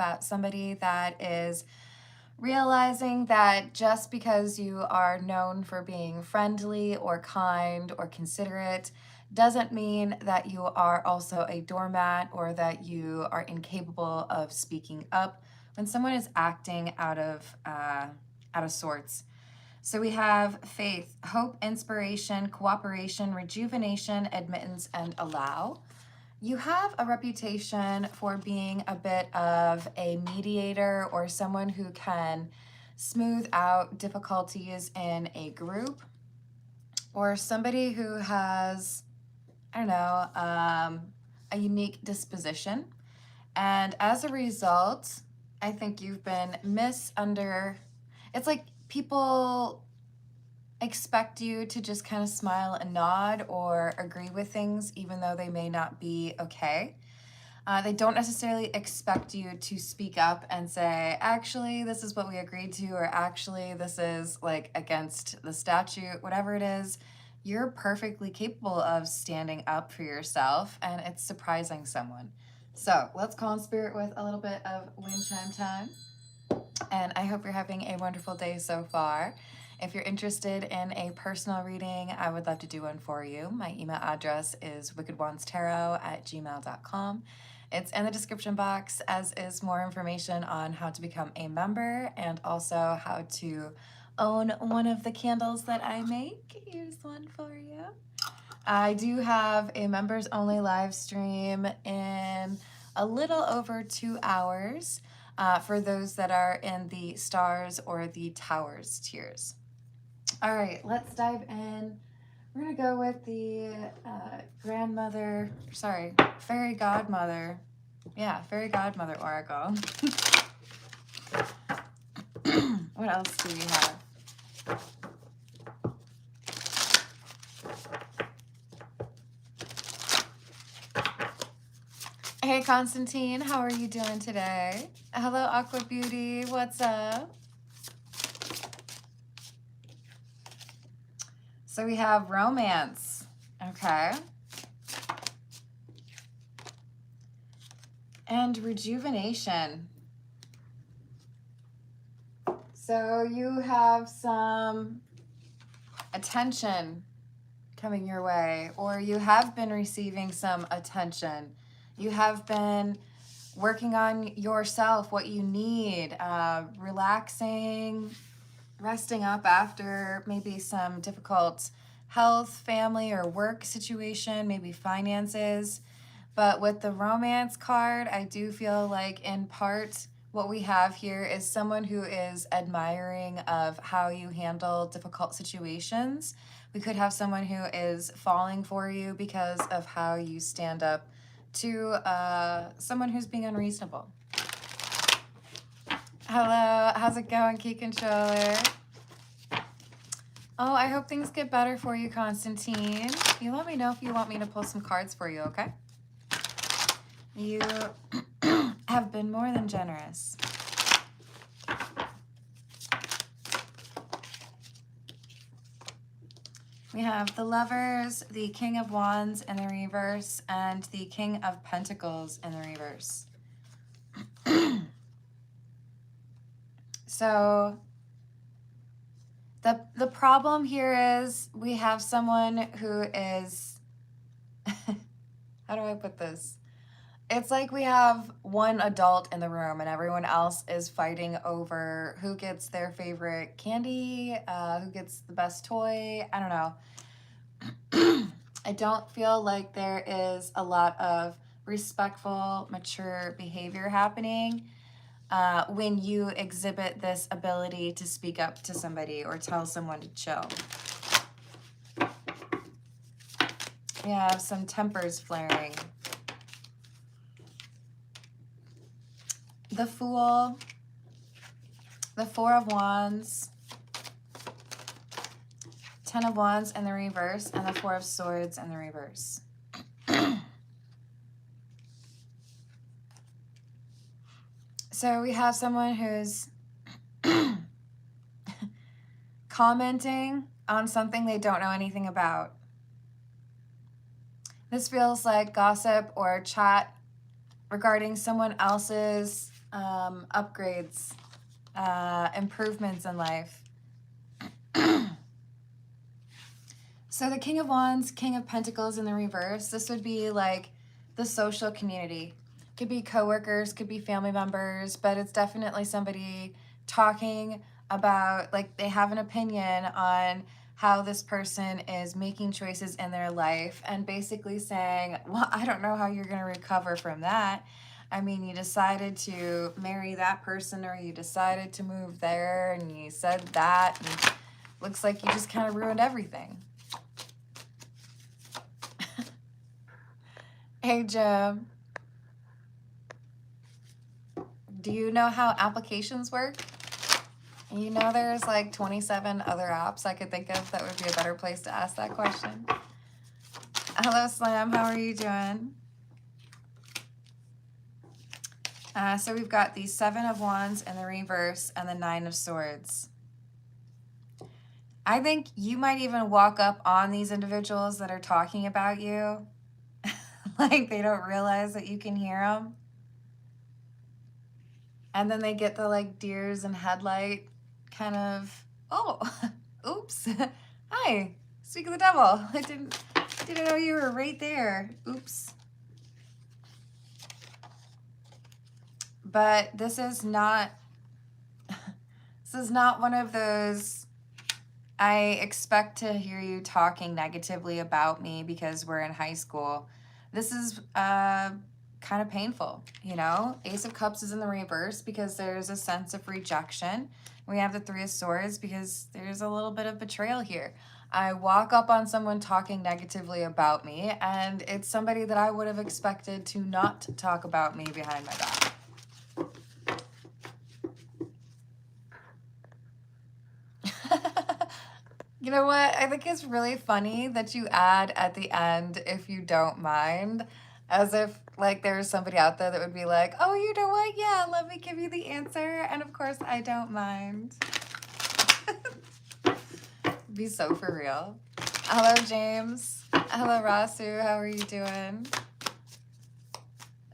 about somebody that is realizing that just because you are known for being friendly or kind or considerate doesn't mean that you are also a doormat or that you are incapable of speaking up when someone is acting out of sorts. So we have faith, hope, inspiration, cooperation, rejuvenation, admittance, and allow. You have a reputation for being a bit of a mediator or someone who can smooth out difficulties in a group, or somebody who has, I don't know, a unique disposition. And as a result, I think you've been it's like people expect you to just kind of smile and nod or agree with things even though they may not be okay. They don't necessarily expect you to speak up and say, actually, this is what we agreed to, or actually, this is like against the statute, whatever it is. You're perfectly capable of standing up for yourself, and it's surprising someone. So let's call in spirit with a little bit of wind chime time. And I hope you're having a wonderful day so far. If you're interested in a personal reading, I would love to do one for you. My email address is wickedwandstarot@gmail.com. It's in the description box, as is more information on how to become a member and also how to own one of the candles that I make. Here's one for you. I do have a members only live stream in a little over 2 hours for those that are in the stars or the towers tiers. All right, let's dive in. We're gonna go with the fairy godmother. Yeah, fairy godmother oracle. What else do we have? Hey, Constantine, how are you doing today? Hello, Aqua Beauty, what's up? So we have romance, okay? And rejuvenation. So you have some attention coming your way, or you have been receiving some attention. You have been working on yourself, what you need, relaxing, resting up after maybe some difficult health, family, or work situation, maybe finances. But with the romance card, I do feel like in part what we have here is someone who is admiring of how you handle difficult situations. We could have someone who is falling for you because of how you stand up to someone who's being unreasonable. Hello, how's it going, Key Controller? Oh, I hope things get better for you, Constantine. You let me know if you want me to pull some cards for you, okay? You have been more than generous. We have the Lovers, the King of Wands in the reverse, and the King of Pentacles in the reverse. So the problem here is we have someone who is, how do I put this? It's like we have one adult in the room and everyone else is fighting over who gets their favorite candy, who gets the best toy. I don't know. I don't feel like there is a lot of respectful, mature behavior happening when you exhibit this ability to speak up to somebody or tell someone to chill. We have some tempers flaring. The Fool, the Four of Wands, Ten of Wands in the reverse, and the Four of Swords in the reverse. So we have someone who's commenting on something they don't know anything about. This feels like gossip or chat regarding someone else's upgrades, improvements in life. So the King of Wands, King of Pentacles in the reverse, this would be like the social community. Could be coworkers, could be family members, but it's definitely somebody talking about, like, they have an opinion on how this person is making choices in their life and basically saying, well, I don't know how you're going to recover from that. I mean, you decided to marry that person, or you decided to move there, and you said that, and looks like you just kind of ruined everything. Hey, Jim. Do you know how applications work? You know there's like 27 other apps I could think of that would be a better place to ask that question. Hello, Slam. How are you doing? So we've got the 7 of Wands in the reverse and the 9 of Swords. I think you might even walk up on these individuals that are talking about you. Like they don't realize that you can hear them. And then they get the like deers and headlight kind of, oh, oops. Hi, speak of the devil. I didn't know you were right there. Oops. But this is not one of those, I expect to hear you talking negatively about me because we're in high school. This is kind of painful, you know? Ace of Cups is in the reverse because there's a sense of rejection. We have the 3 of Swords because there's a little bit of betrayal here. I walk up on someone talking negatively about me, and it's somebody that I would have expected to not talk about me behind my back. You know what? I think it's really funny that you add at the end, if you don't mind, as if like there's somebody out there that would be like, oh, you know what? Yeah, let me give you the answer. And of course, I don't mind. Be so for real. Hello, James. Hello, Rasu. How are you doing?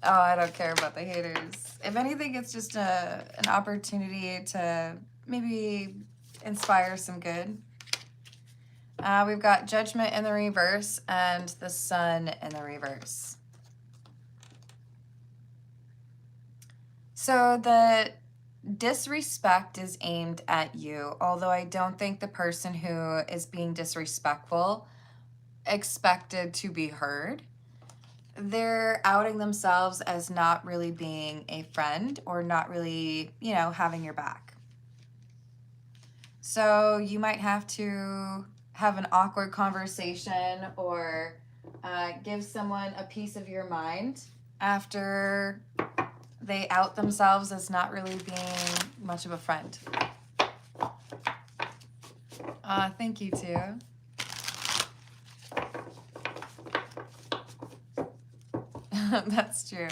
Oh, I don't care about the haters. If anything, it's just an opportunity to maybe inspire some good. We've got Judgment in the reverse and the Sun in the reverse. So the disrespect is aimed at you, although I don't think the person who is being disrespectful expected to be heard. They're outing themselves as not really being a friend or not really, you know, having your back. So you might have to have an awkward conversation or give someone a piece of your mind after they out themselves as not really being much of a friend. Thank you, too. That's true.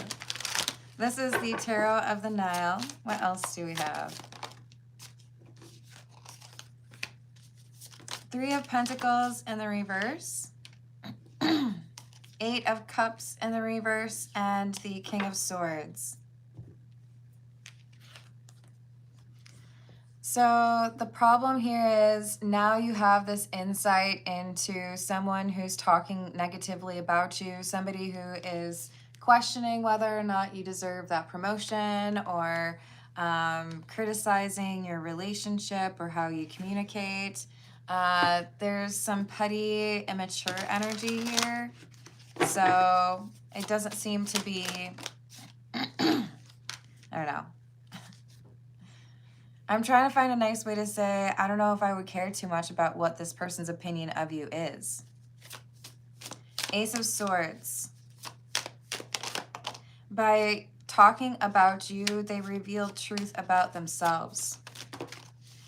This is the Tarot of the Nile. What else do we have? 3 of Pentacles in the reverse. 8 of Cups in the reverse. And the King of Swords. So the problem here is now you have this insight into someone who's talking negatively about you, somebody who is questioning whether or not you deserve that promotion, or criticizing your relationship or how you communicate. There's some petty, immature energy here. So it doesn't seem to be, I don't know. I'm trying to find a nice way to say, I don't know if I would care too much about what this person's opinion of you is. Ace of Swords. By talking about you, they reveal truth about themselves,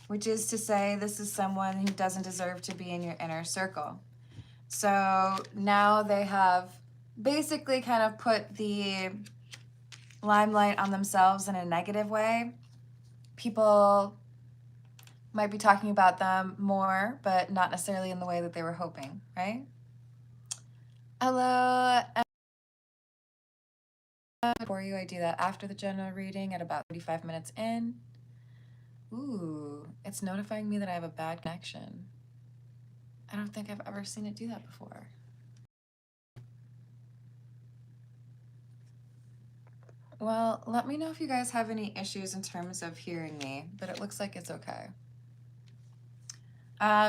which is to say this is someone who doesn't deserve to be in your inner circle. So now they have basically kind of put the limelight on themselves in a negative way. People might be talking about them more, but not necessarily in the way that they were hoping, right? Hello. before you. I do that after the general reading at about 35 minutes in. Ooh, it's notifying me that I have a bad connection. I don't think I've ever seen it do that before. Well, let me know if you guys have any issues in terms of hearing me, but it looks like it's okay.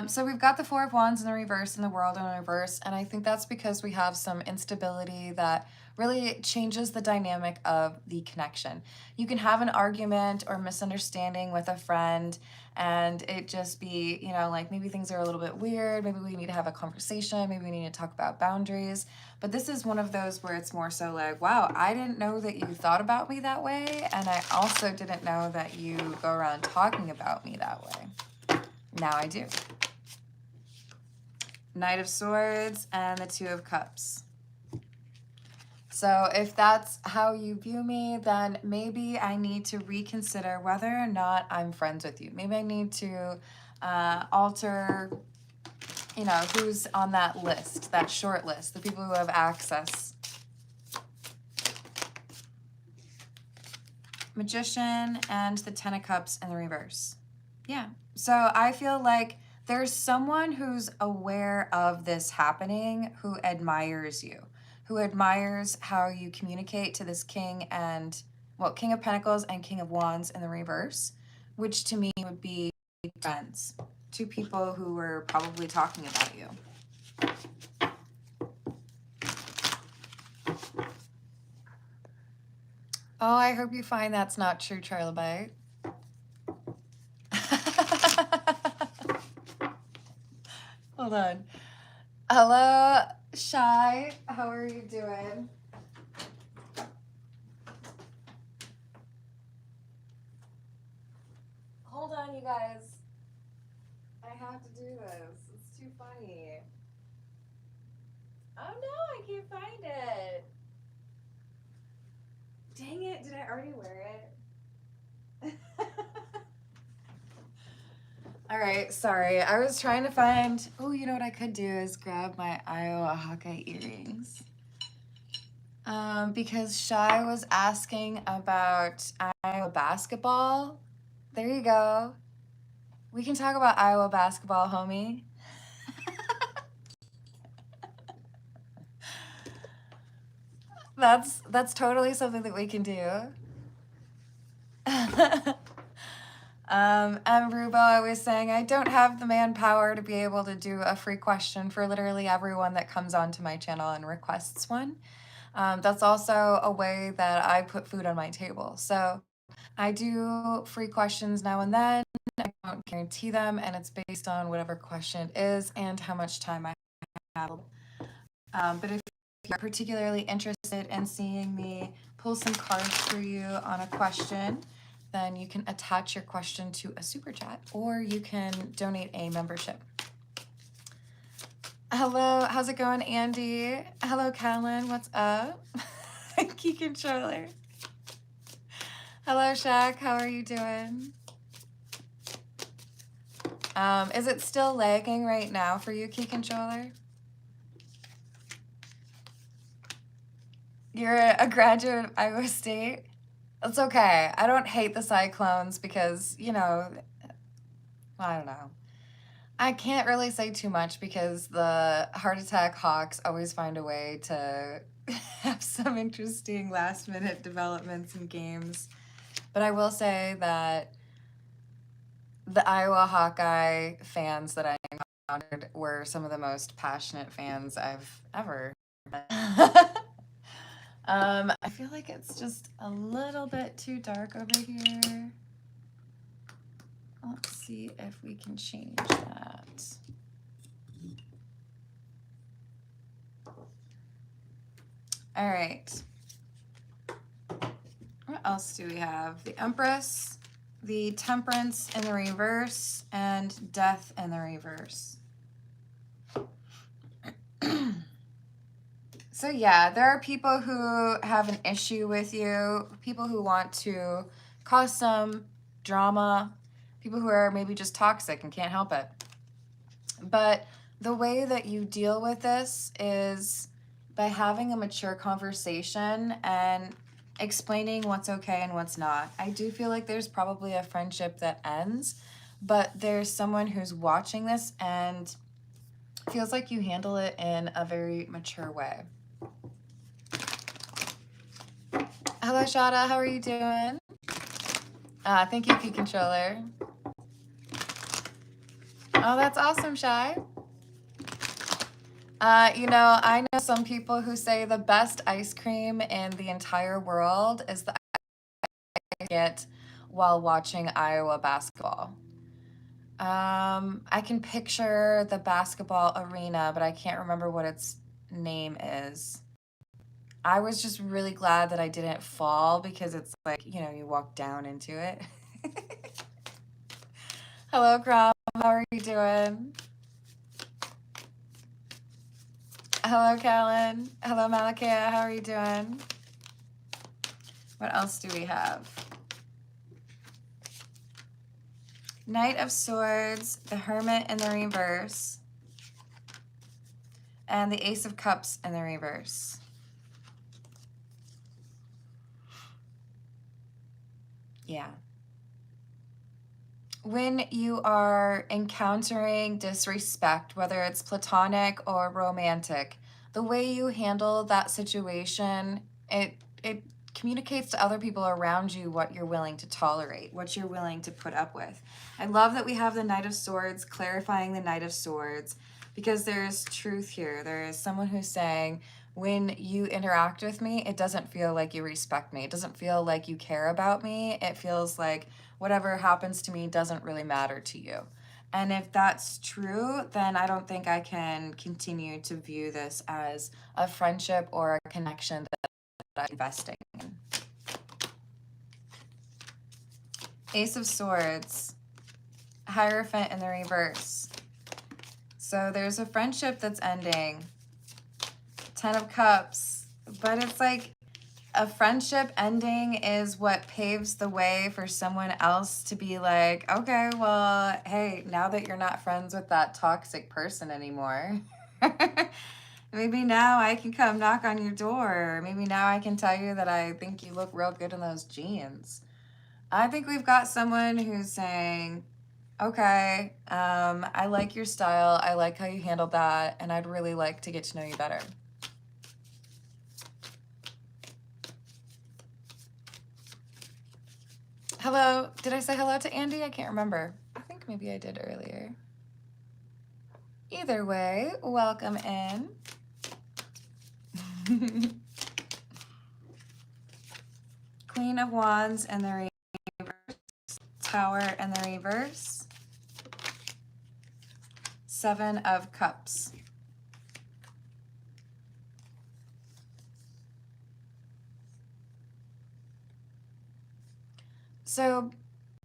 So we've got the Four of Wands in the reverse and the World in the reverse, and I think that's because we have some instability that really changes the dynamic of the connection. You can have an argument or misunderstanding with a friend, and it just be, you know, like maybe things are a little bit weird, maybe we need to have a conversation, maybe we need to talk about boundaries. But this is one of those where it's more so like, wow, I didn't know that you thought about me that way, and I also didn't know that you go around talking about me that way. Now I do. Knight of Swords and the Two of Cups. So if that's how you view me, then maybe I need to reconsider whether or not I'm friends with you. Maybe I need to alter, you know, who's on that list, that short list, the people who have access. Magician and the Ten of Cups in the reverse. Yeah. So I feel like there's someone who's aware of this happening, who admires you, who admires how you communicate to this king and, well, King of Pentacles and King of Wands in the reverse, which to me would be friends, two people who were probably talking about you. Oh, I hope you find that's not true, Trilobite. Hold on. Hello, Shy. How are you doing? Hold on, you guys. I have to do this. It's too funny. Oh no, I can't find it. Dang it, did I already wear it? All right, sorry. I was trying to find, oh, you know what I could do is grab my Iowa Hawkeye earrings. Because Shy was asking about Iowa basketball. There you go. We can talk about Iowa basketball, homie. That's totally something that we can do. And Rubo, I was saying I don't have the manpower to be able to do a free question for literally everyone that comes onto my channel and requests one. That's also a way that I put food on my table. So I do free questions now and then. I don't guarantee them, and it's based on whatever question it is and how much time I have. But if you're particularly interested in seeing me pull some cards for you on a question, then you can attach your question to a super chat, or you can donate a membership. Hello, how's it going, Andy? Hello, Callan, what's up? Key controller. Hello, Shaq, how are you doing? Is it still lagging right now for you, Key controller? You're a graduate of Iowa State? It's okay. I don't hate the Cyclones because, you know, I don't know. I can't really say too much because the Heart Attack Hawks always find a way to have some interesting last-minute developments in games. But I will say that the Iowa Hawkeye fans that I encountered were some of the most passionate fans I've ever met. I feel like it's just a little bit too dark over here. Let's see if we can change that. All right. What else do we have? The Empress, the Temperance in the reverse, and Death in the reverse. So yeah, there are people who have an issue with you, people who want to cause some drama, people who are maybe just toxic and can't help it. But the way that you deal with this is by having a mature conversation and explaining what's okay and what's not. I do feel like there's probably a friendship that ends, but there's someone who's watching this and feels like you handle it in a very mature way. Hello, Shada. How are you doing? Thank you, Key Controller. Oh, that's awesome, Shy. You know, I know some people who say the best ice cream in the entire world is the ice cream I get while watching Iowa basketball. I can picture the basketball arena, but I can't remember what its name is. I was just really glad that I didn't fall because it's like, you know, you walk down into it. Hello, Crom. How are you doing? Hello, Callan. Hello, Malakia. How are you doing? What else do we have? Knight of Swords, the Hermit in the reverse, and the Ace of Cups in the reverse. Yeah. When you are encountering disrespect, whether it's platonic or romantic, the way you handle that situation, it communicates to other people around you what you're willing to tolerate, what you're willing to put up with. I love that we have the Knight of Swords clarifying the Knight of Swords, because there's truth here. There is someone who's saying, when you interact with me, it doesn't feel like you respect me. It doesn't feel like you care about me. It feels like whatever happens to me doesn't really matter to you. And if that's true, then I don't think I can continue to view this as a friendship or a connection that I'm investing in. Ace of Swords, Hierophant in the reverse. So there's a friendship that's ending. 10 of Cups, but it's like a friendship ending is what paves the way for someone else to be like, okay, well, hey, now that you're not friends with that toxic person anymore, maybe now I can come knock on your door. Maybe now I can tell you that I think you look real good in those jeans. I think we've got someone who's saying, okay, I like your style. I like how you handled that. And I'd really like to get to know you better. Hello. Did I say hello to Andy? I can't remember. I think maybe I did earlier. Either way, welcome in. Queen of Wands in the reverse. Tower in the reverse. 7 of Cups. So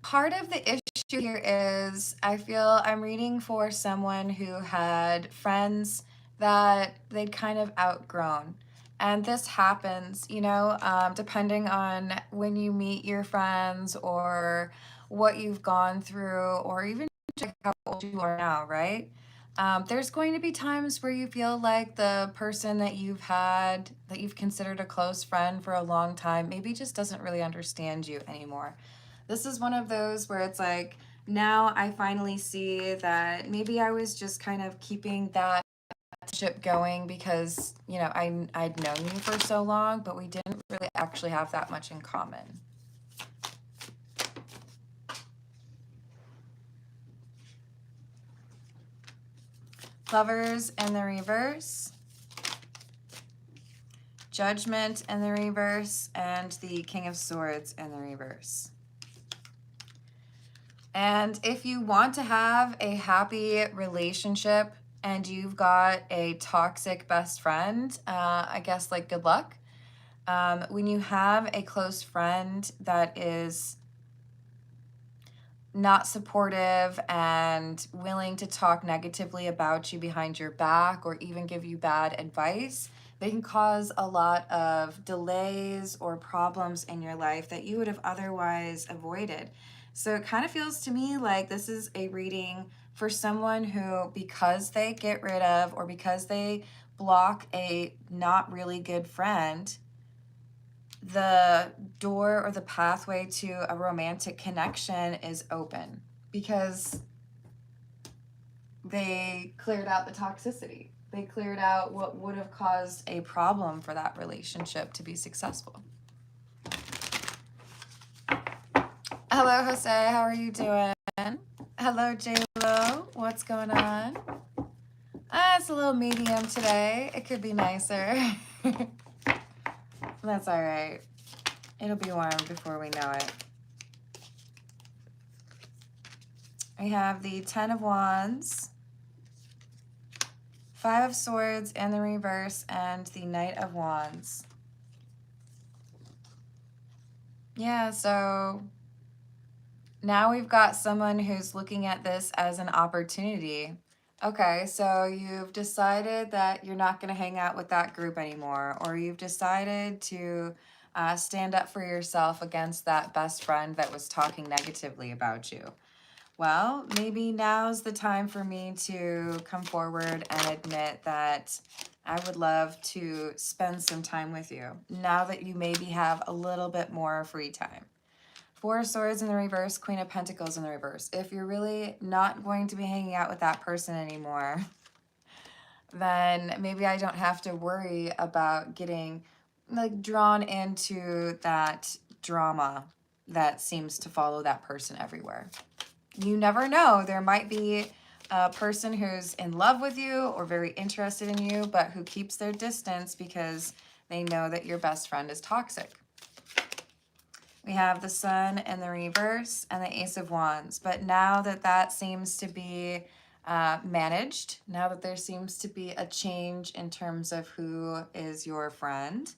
part of the issue here is I feel I'm reading for someone who had friends that they'd kind of outgrown. And this happens, you know, depending on when you meet your friends or what you've gone through or even how old you are now, right? There's going to be times where you feel like the person that you've had, that you've considered a close friend for a long time, maybe just doesn't really understand you anymore. This is one of those where it's like, now I finally see that maybe I was just kind of keeping that ship going because, you know, I'd known you for so long, but we didn't really actually have that much in common. Lovers in the reverse. Judgment in the reverse, and the King of Swords in the reverse. And if you want to have a happy relationship and you've got a toxic best friend, I guess, like, good luck. When you have a close friend that is not supportive and willing to talk negatively about you behind your back or even give you bad advice, they can cause a lot of delays or problems in your life that you would have otherwise avoided. So it kind of feels to me like this is a reading for someone who, because they get rid of or because they block a not really good friend, the door or the pathway to a romantic connection is open because they cleared out the toxicity. They cleared out what would have caused a problem for that relationship to be successful. Hello, Jose. How are you doing? Hello, J-Lo. What's going on? It's a little medium today. It could be nicer. That's all right. It'll be warm before we know it. We have the Ten of Wands, Five of Swords in the reverse, and the Knight of Wands. Yeah, so now we've got someone who's looking at this as an opportunity. Okay, so you've decided that you're not going to hang out with that group anymore, or you've decided to stand up for yourself against that best friend that was talking negatively about you. Well, maybe now's the time for me to come forward and admit that I would love to spend some time with you now that you maybe have a little bit more free time. Four of Swords in the reverse, Queen of Pentacles in the reverse. If you're really not going to be hanging out with that person anymore, then maybe I don't have to worry about getting like drawn into that drama that seems to follow that person everywhere. You never know. There might be a person who's in love with you or very interested in you, but who keeps their distance because they know that your best friend is toxic. We have the Sun in the reverse and the Ace of Wands. But now that that seems to be managed, now that there seems to be a change in terms of who is your friend,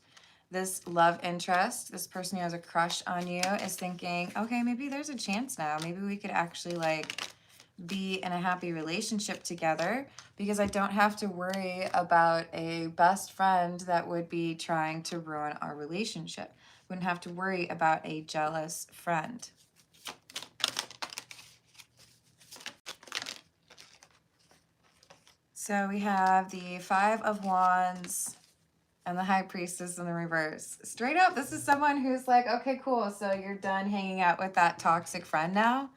this love interest, this person who has a crush on you is thinking, okay, maybe there's a chance now. Maybe we could actually like be in a happy relationship together because I don't have to worry about a best friend that would be trying to ruin our relationship. Wouldn't have to worry about a jealous friend. So we have the Five of Wands and the High Priestess in the reverse. Straight up, this is someone who's like, okay, cool. So you're done hanging out with that toxic friend now?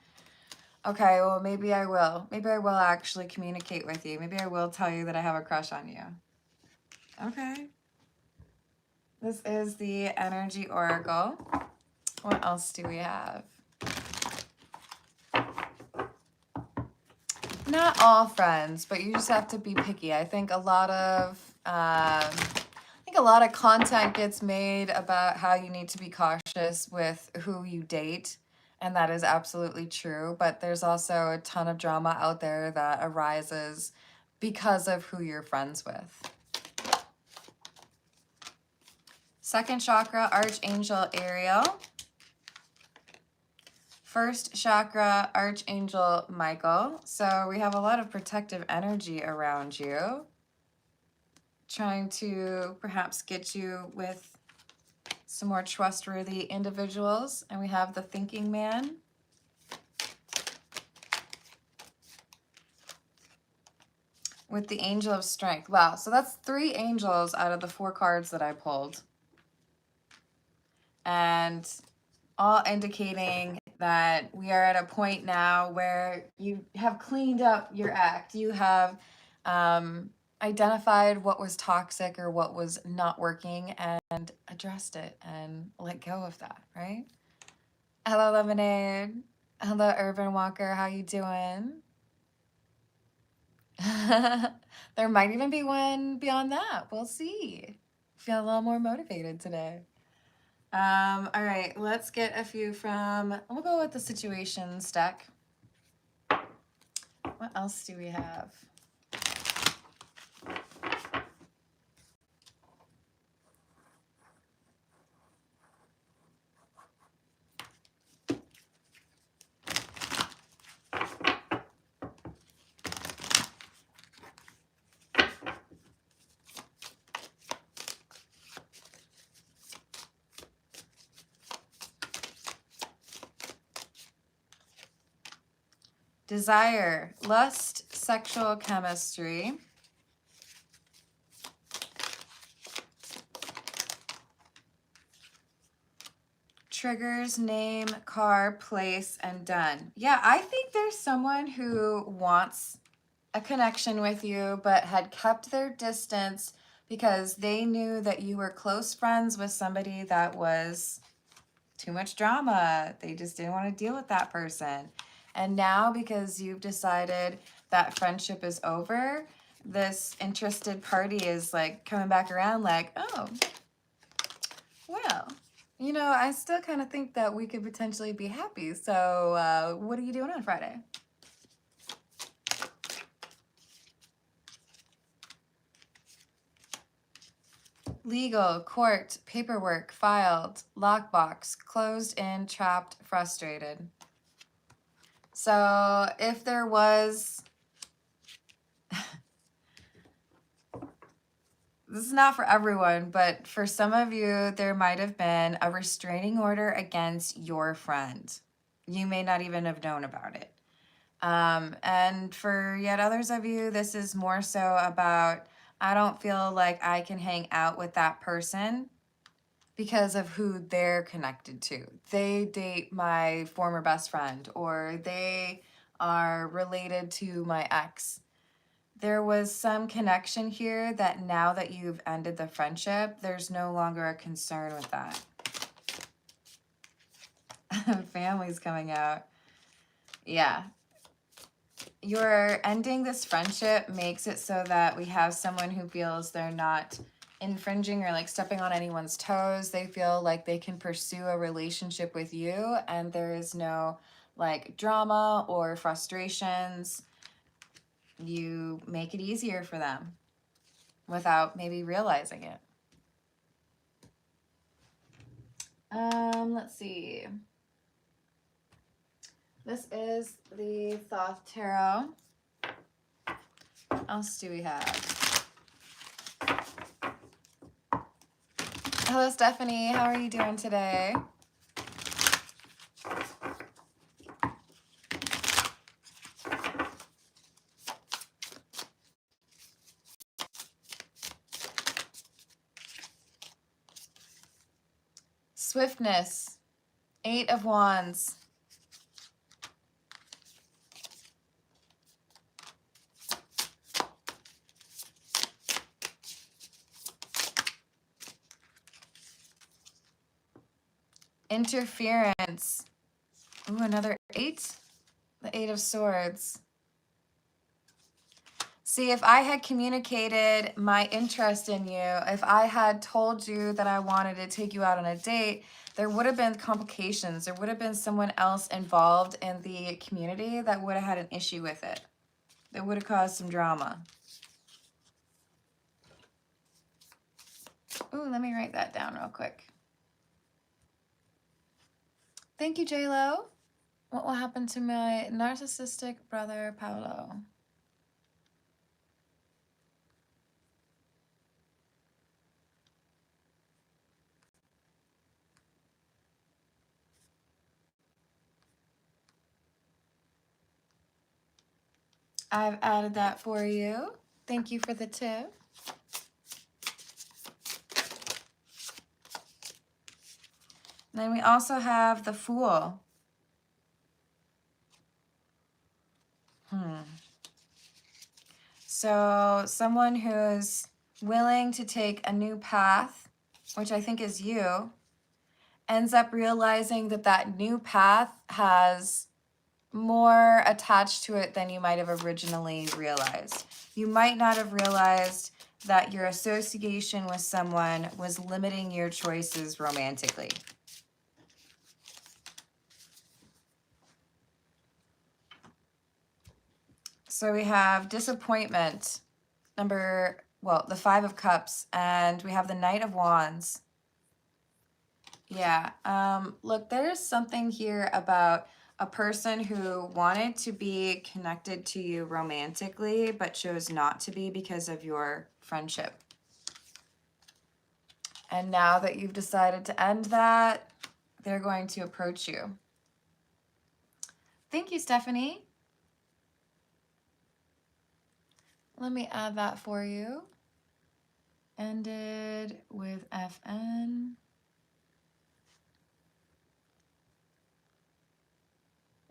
Okay, well, maybe I will. Maybe I will actually communicate with you. Maybe I will tell you that I have a crush on you. Okay. This is the Energy Oracle. What else do we have? Not all friends, but you just have to be picky. I think a lot of content gets made about how you need to be cautious with who you date, and that is absolutely true. But there's also a ton of drama out there that arises because of who you're friends with. Second chakra, Archangel Ariel. First chakra, Archangel Michael. So we have a lot of protective energy around you, trying to perhaps get you with some more trustworthy individuals. And we have the Thinking Man. With the Angel of Strength. Wow, so that's 3 angels out of the 4 cards that I pulled. And all indicating that we are at a point now where you have cleaned up your act. You have identified what was toxic or what was not working and addressed it and let go of that, right? Hello, Lemonade. Hello, Urban Walker. How you doing? There might even be one beyond that. We'll see. Feel a little more motivated today. All right, let's get a few from, we'll go with the situations deck. What else do we have? Desire, lust, sexual chemistry. triggers, name, car, place, and done. Yeah, I think there's someone who wants a connection with you, but had kept their distance because they knew that you were close friends with somebody that was too much drama. They just didn't want to deal with that person. And now, because you've decided that friendship is over, this interested party is like coming back around like, oh, well, you know, I still kind of think that we could potentially be happy. So what are you doing on Friday? Legal, court, paperwork, filed, lockbox, closed in, trapped, frustrated. So if there was, this is not for everyone, but for some of you, there might have been a restraining order against your friend. You may not even have known about it. And for yet others of you, this is more so about, I don't feel like I can hang out with that person because of who they're connected to. They date my former best friend, or they are related to my ex. There was some connection here that now that you've ended the friendship, there's no longer a concern with that. Family's coming out. Yeah. Your ending this friendship makes it so that we have someone who feels they're not infringing or like stepping on anyone's toes. They feel like they can pursue a relationship with you and there is no like drama or frustrations. You make it easier for them without maybe realizing it. Let's see. This is the Thoth Tarot. What else do we have? Hello, Stephanie. How are you doing today? Swiftness. 8 of Wands. Interference. Ooh, another 8. The 8 of Swords. See, if I had communicated my interest in you, if I had told you that I wanted to take you out on a date, there would have been complications. There would have been someone else involved in the community that would have had an issue with it. That would have caused some drama. Ooh, let me write that down real quick. Thank you, J-Lo. What will happen to my narcissistic brother, Paolo? I've added that for you. Thank you for the tip. And then we also have the Fool. So someone who's willing to take a new path, which I think is you, ends up realizing that that new path has more attached to it than you might have originally realized. You might not have realized that your association with someone was limiting your choices romantically. So we have disappointment, the 5 of Cups, and we have the Knight of Wands. Yeah, look, there's something here about a person who wanted to be connected to you romantically, but chose not to be because of your friendship. And now that you've decided to end that, they're going to approach you. Thank you, Stephanie. Let me add that for you. Ended with FN.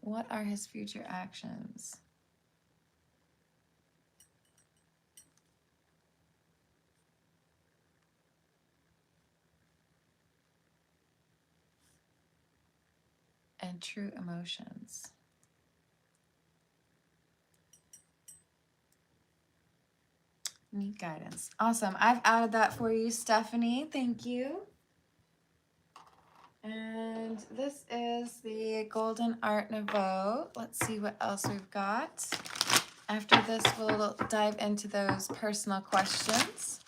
What are his future actions? And true emotions. Need guidance. Awesome. I've added that for you, Stephanie. Thank you. And this is the Golden Art Nouveau. Let's see what else we've got. After this, we'll dive into those personal questions.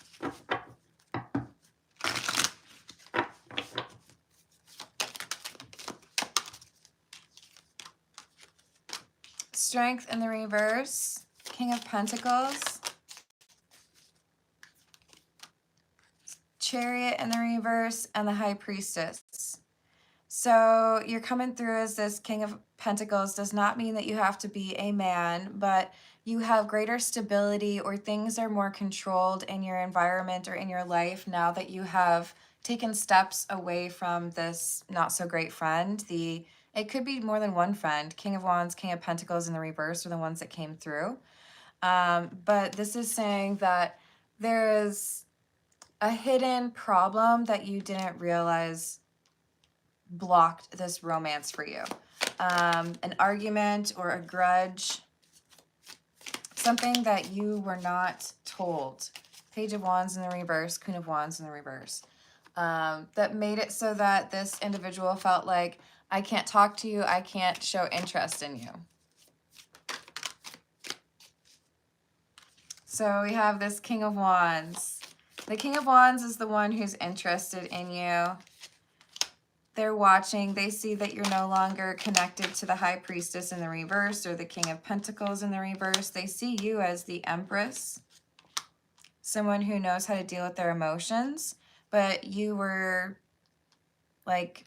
Strength in the reverse, King of Pentacles, Chariot in the reverse, and the High Priestess. So you're coming through as this King of Pentacles. Does not mean that you have to be a man, but you have greater stability, or things are more controlled in your environment or in your life now that you have taken steps away from this not so great friend. It could be more than one friend. King of Wands, King of Pentacles in the reverse are the ones that came through. But this is saying that there is a hidden problem that you didn't realize blocked this romance for you. An argument or a grudge, something that you were not told. Page of Wands in the reverse, Queen of Wands in the reverse. That made it so that this individual felt like, I can't talk to you, I can't show interest in you. So we have this King of Wands. The King of Wands is the one who's interested in you. They're watching, they see that you're no longer connected to the High Priestess in the reverse or the King of Pentacles in the reverse. They see you as the Empress, someone who knows how to deal with their emotions, but you were like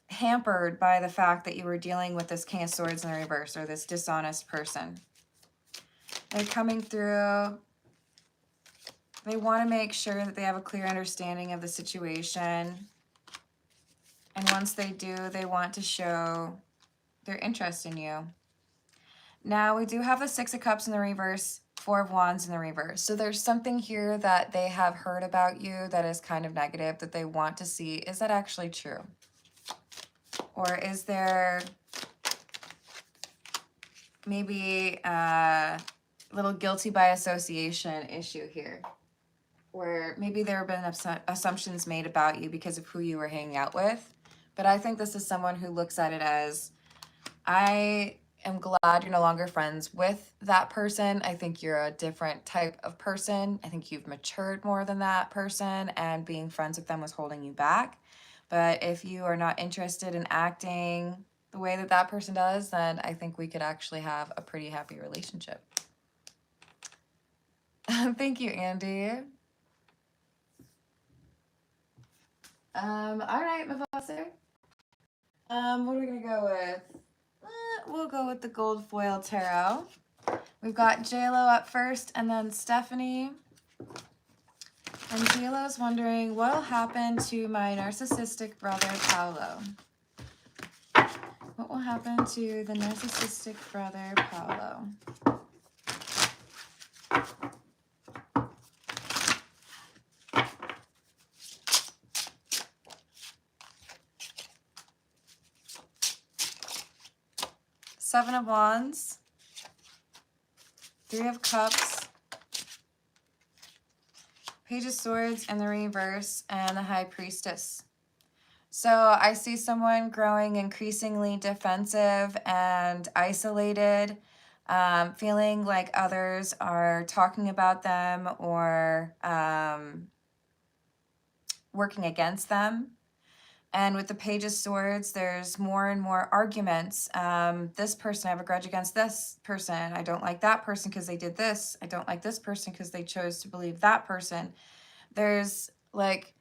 hampered by the fact that you were dealing with this King of Swords in the reverse or this dishonest person. They're coming through. They want to make sure that they have a clear understanding of the situation. And once they do, they want to show their interest in you. Now, we do have the Six of Cups in the reverse, Four of Wands in the reverse. So there's something here that they have heard about you that is kind of negative that they want to see. Is that actually true? Or is there maybe a little guilty by association issue here? Or maybe there have been assumptions made about you because of who you were hanging out with. But I think this is someone who looks at it as, I am glad you're no longer friends with that person. I think you're a different type of person. I think you've matured more than that person, and being friends with them was holding you back. But if you are not interested in acting the way that that person does, then I think we could actually have a pretty happy relationship. Thank you, Andy. All right, Mavasser. What are we gonna go with? We'll go with the gold foil tarot. We've got JLo up first, and then Stephanie. And JLo's wondering, what'll happen to my narcissistic brother, Paolo? What will happen to the narcissistic brother, Paolo? Seven of Wands, Three of Cups, Page of Swords in the reverse, and the High Priestess. So I see someone growing increasingly defensive and isolated, feeling like others are talking about them or working against them. And with the Page of Swords, there's more and more arguments. This person, I have a grudge against this person. I don't like that person because they did this. I don't like this person because they chose to believe that person. There's like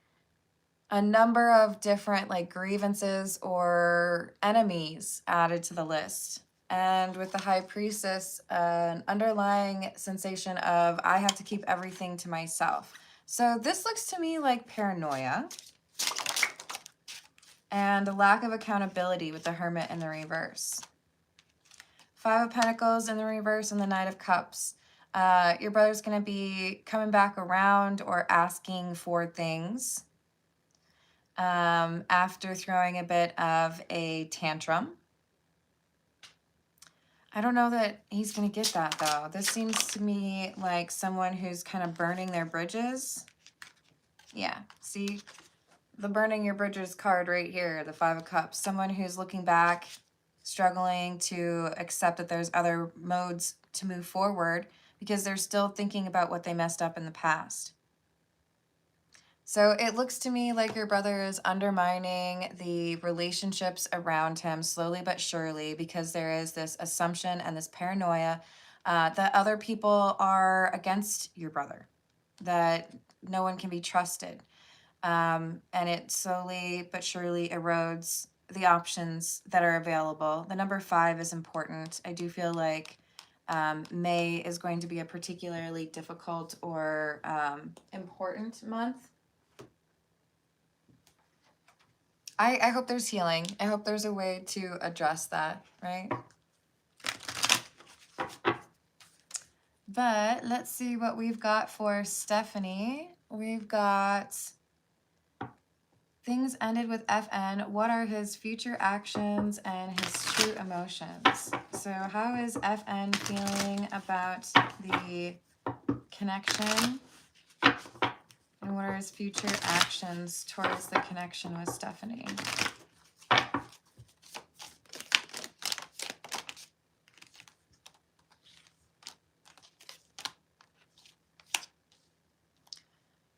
a number of different like grievances or enemies added to the list. And with the High Priestess, an underlying sensation of, I have to keep everything to myself. So this looks to me like paranoia. And a lack of accountability with the Hermit in the reverse. 5 of Pentacles in the reverse and the Knight of Cups. Your brother's going to be coming back around or asking for things after throwing a bit of a tantrum. I don't know that he's going to get that, though. This seems to me like someone who's kind of burning their bridges. Yeah, see? The burning your bridges card right here, the 5 of Cups. Someone who's looking back, struggling to accept that there's other modes to move forward because they're still thinking about what they messed up in the past. So it looks to me like your brother is undermining the relationships around him slowly but surely because there is this assumption and this paranoia that other people are against your brother, that no one can be trusted. And it slowly but surely erodes the options that are available. The number 5 is important. I do feel like May is going to be a particularly difficult or important month. I hope there's healing. I hope there's a way to address that, right? But let's see what we've got for Stephanie. We've got things ended with FN. What are his future actions and his true emotions? So how is FN feeling about the connection? And what are his future actions towards the connection with Stephanie?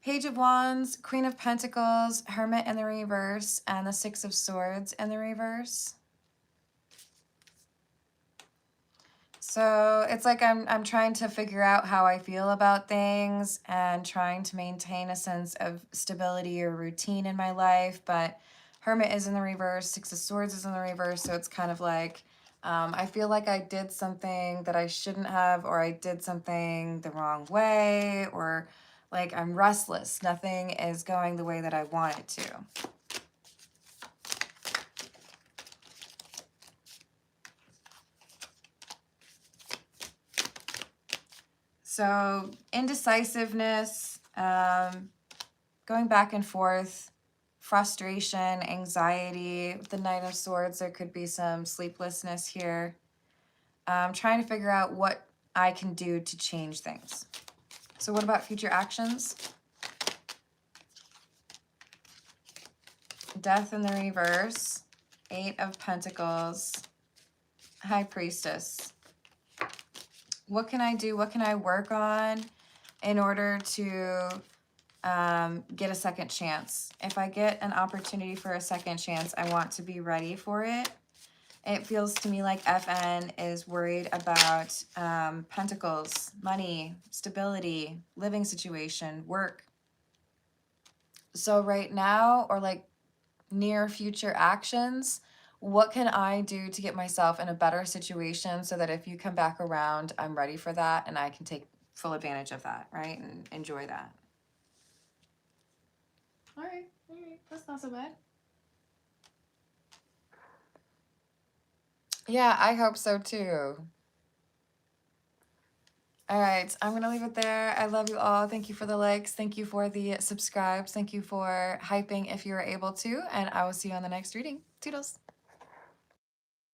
Page of Wands, Queen of Pentacles, Hermit in the reverse, and the 6 of Swords in the reverse. So it's like I'm trying to figure out how I feel about things and trying to maintain a sense of stability or routine in my life. But Hermit is in the reverse, 6 of Swords is in the reverse. So it's kind of like I feel like I did something that I shouldn't have, or I did something the wrong way, or like I'm restless. Nothing is going the way that I want it to. So indecisiveness, going back and forth, frustration, anxiety. With the Knight of Swords, there could be some sleeplessness here. Trying to figure out what I can do to change things. So what about future actions? Death in the reverse, 8 of Pentacles, High Priestess. What can I do? What can I work on in order to get a second chance? If I get an opportunity for a second chance, I want to be ready for it. It feels to me like FN is worried about pentacles, money, stability, living situation, work. So right now, or like near future actions, what can I do to get myself in a better situation so that if you come back around, I'm ready for that and I can take full advantage of that, right? And enjoy that. All right. That's not so bad. Yeah, I hope so too. All right, I'm going to leave it there. I love you all. Thank you for the likes. Thank you for the subscribes. Thank you for hyping if you were able to. And I will see you on the next reading. Toodles.